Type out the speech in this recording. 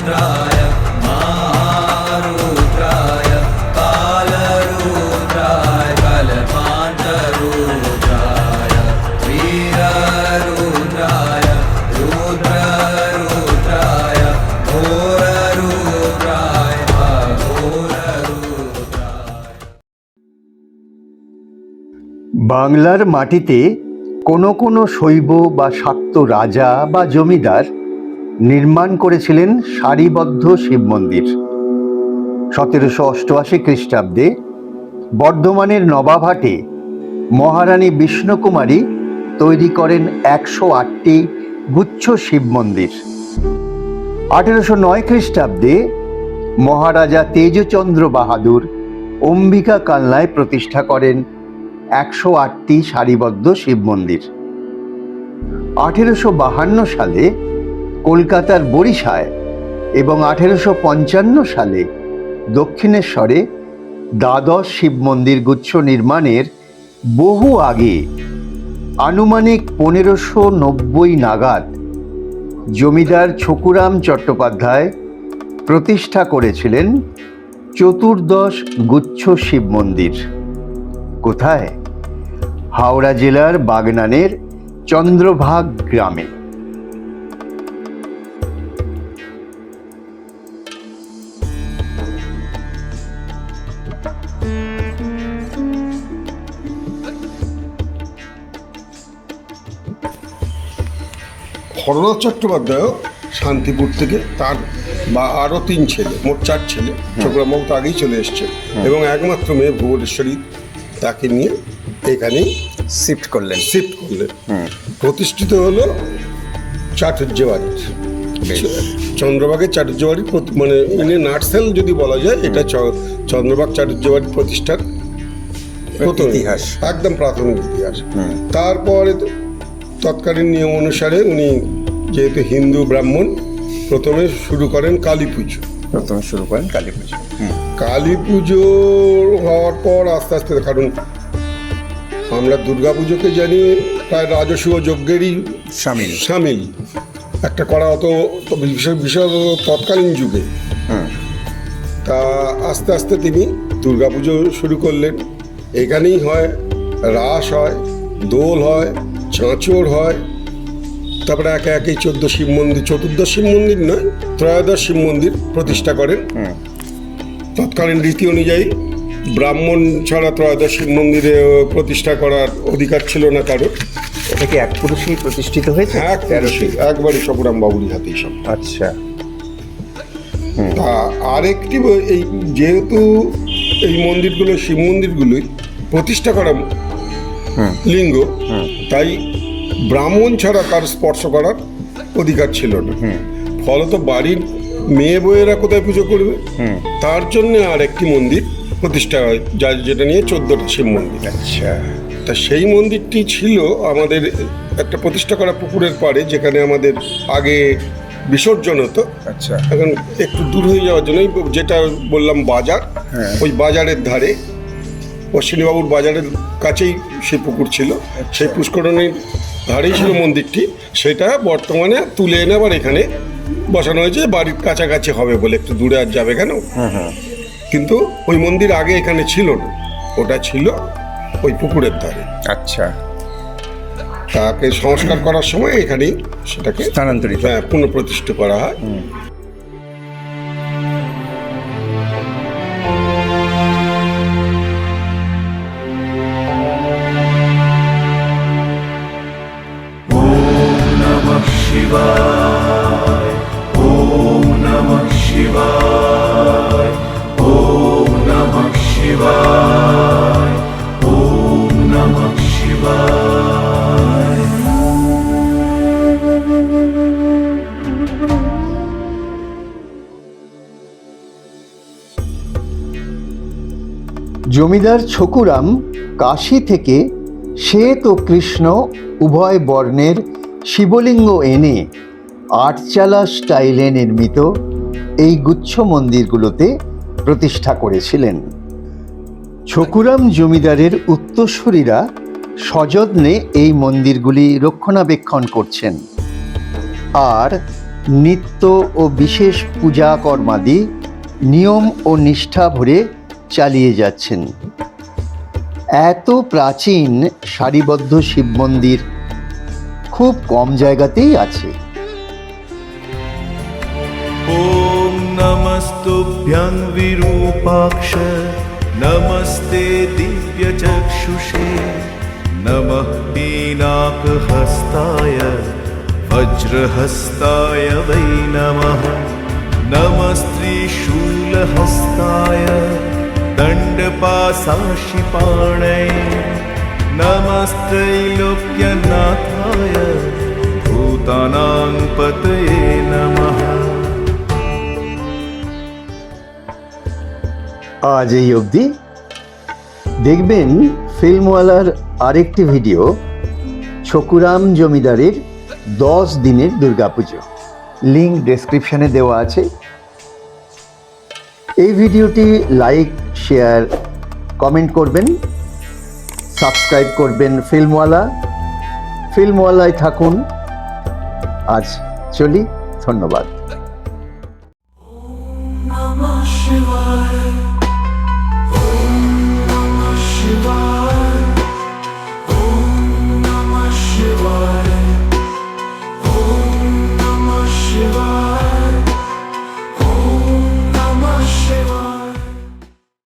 रुद्राय महारुद्राय कालरुद्राय कल्पान्तरुद्राय वीररुद्राय रुद्ररुद्राय घोररुद्राय अघोररुद्राय। বাংলার মাটিতে কোনো কোনো শৈব বা শাক্ত রাজা বা জমিদার নির্মাণ করেছিলেন সারিবদ্ধ শিব মন্দির। 1788 খ্রিস্টাব্দে বর্ধমানের নবাবহাটে মহারানী বিষ্ণুকুমারী তৈরি করেন 108টি গুচ্ছ শিব মন্দির। 1809 খ্রিস্টাব্দে মহারাজা তেজচন্দ্র বাহাদুর অম্বিকা কালনায় প্রতিষ্ঠা করেন 108টি সারিবদ্ধ শিব মন্দির। 1852 সালে কলকাতার বরিশায় এবং 1855 সালে দক্ষিণেশ্বরে দ্বাদশ শিব মন্দির গুচ্ছ নির্মাণের বহু আগে আনুমানিক 1590 নাগাদ জমিদার ছকুরাম চট্টোপাধ্যায় প্রতিষ্ঠা করেছিলেন চতুর্দশ গুচ্ছ শিব মন্দির। কোথায়? হাওড়া জেলার বাগনানের চন্দ্রভাগ গ্রামে। হরনাথ চট্টোপাধ্যায় শান্তিপুর থেকে, তার বা আরও 3 ছেলে, মোট 4 ছেলে, ছকুরামবাবু তো আগেই চলে এসছে, এবং একমাত্র মেয়ে ভুবনেশ্বরী, তাকে নিয়ে এখানেই শিফট করলেন। প্রতিষ্ঠিত হলো চাটুর্যবাড়ির, চন্দ্রবাগের চাটুর্যবাড়ির, মানে ইনে নাটসেল যদি বলা যায়, এটা চন্দ্রবাগ চাটুর্যবাড়ির প্রতিষ্ঠার ইতিহাস, একদম প্রাথমিক ইতিহাস। তারপরে তৎকালীন নিয়ম অনুসারে উনি যেহেতু হিন্দু ব্রাহ্মণ, প্রথমে শুরু করেন কালী পুজো। কালী পুজো হওয়ার পর আস্তে আস্তে, কারণ আমরা দুর্গা পুজোকে জানি প্রায় রাজসূয় যজ্ঞেরই সামিল একটা করা হতো বিশেষ তৎকালীন যুগে। তা আস্তে আস্তে তিনি দুর্গা পুজো শুরু করলেন। এখানেই হয়, রাস হয়, দোল হয়, চাঁচড় হয়। তারপরে একে একে 14 শিব মন্দির, চতুর্দশ শিব মন্দির নয়, ত্রয়োদশ শিব মন্দির প্রতিষ্ঠা করেন। তৎকালীন রীতি অনুযায়ী ব্রাহ্মণ ছাড়া ত্রয়োদশ শিব মন্দিরে প্রতিষ্ঠা করার অধিকার ছিল না কারো। এটা কি এক পুরুষেই প্রতিষ্ঠিত হয়েছে? একবারই ছকুরাম বাবুরই হাতেই সব। আচ্ছা। তা আরেকটি, এই যেহেতু এই মন্দিরগুলো শিব মন্দিরগুলোই প্রতিষ্ঠা করা লিঙ্গ, তাই ব্রাহ্মণ ছাড়া কার স্পর্শ করার অধিকার ছিল না। ফলত বাড়ির মেয়ে বউয়েরা কোথায় পুজো করবে, তার জন্য আর একটি মন্দির প্রতিষ্ঠা হয়, যেটা নিয়ে 14টা শিব মন্দির। আচ্ছা। তা সেই মন্দিরটি ছিল আমাদের একটা প্রতিষ্ঠা করা পুকুরের পাড়ে, যেখানে আমাদের আগে বিসর্জন হতো। আচ্ছা। এখন একটু দূর হয়ে যাওয়ার জন্য, যেটা বললাম বাজার, ওই বাজারের ধারে, অশ্বিনীবাবুর বাজারের কাছেই সেই পুকুর ছিল। সেই পুষ্করণীর ধারেই ছিল মন্দিরটি। সেটা বর্তমানে তুলে এনে আবার এখানে বসানো হয়েছে, বাড়ির কাছাকাছি হবে বলে, একটু দূরে আর যাবে কেন। কিন্তু ওই মন্দির আগে এখানে ছিল না, ওটা ছিল ওই পুকুরের ধারে। আচ্ছা। তাকে সংস্কার করার সময় এখানেই সেটাকে স্থানান্তরিত, পুনঃপ্রতিষ্ঠা করা হয়। शिवाय ॐ नमः शिवाय ॐ नमः शिवाय ॐ नमः शिवाय। জমিদার ছকুরাম কাশী থেকে শ্বেত ও কৃষ্ণ উভয় বর্ণের শিবলিঙ্গ এনে আটচালা স্টাইলে নির্মিত এই গুচ্ছ মন্দিরগুলোতে প্রতিষ্ঠা করেছিলেন। ছকুরাম জমিদারের উত্তরসূরিরা সযত্নে এই মন্দিরগুলি রক্ষণাবেক্ষণ করছেন। আর নিত্য ও বিশেষ পূজা কর্মাদি নিয়ম ও নিষ্ঠা ভরে চালিয়ে যাচ্ছেন। এত প্রাচীন সারিবদ্ধ শিব মন্দির খুব কম জায়গাতেই আছে। ॐ नमस्तुभ्यं विरूपाक्ष नमस्ते दिव्यचक्षुषे नमः पीनाकहस्ताय वज्रहस्ताय वै नमः नमस्त्रिशूलहस्ताय दण्डपाशाशिपाणये नमस्त्रैलोक्यनाथाय भूतानां पतये नमः। আজ এই অবধি। দেখবেন ফিল্মওয়ালার আরেকটি ভিডিও, ছকুরাম জমিদারের 10 দিনের দুর্গাপুজো। লিঙ্ক ডেসক্রিপশনে দেওয়া আছে। এই ভিডিওটি লাইক, শেয়ার, কমেন্ট করবেন, সাবস্ক্রাইব করবেন ফিল্মওয়ালায় থাকুন। আজ চলি, ধন্যবাদ।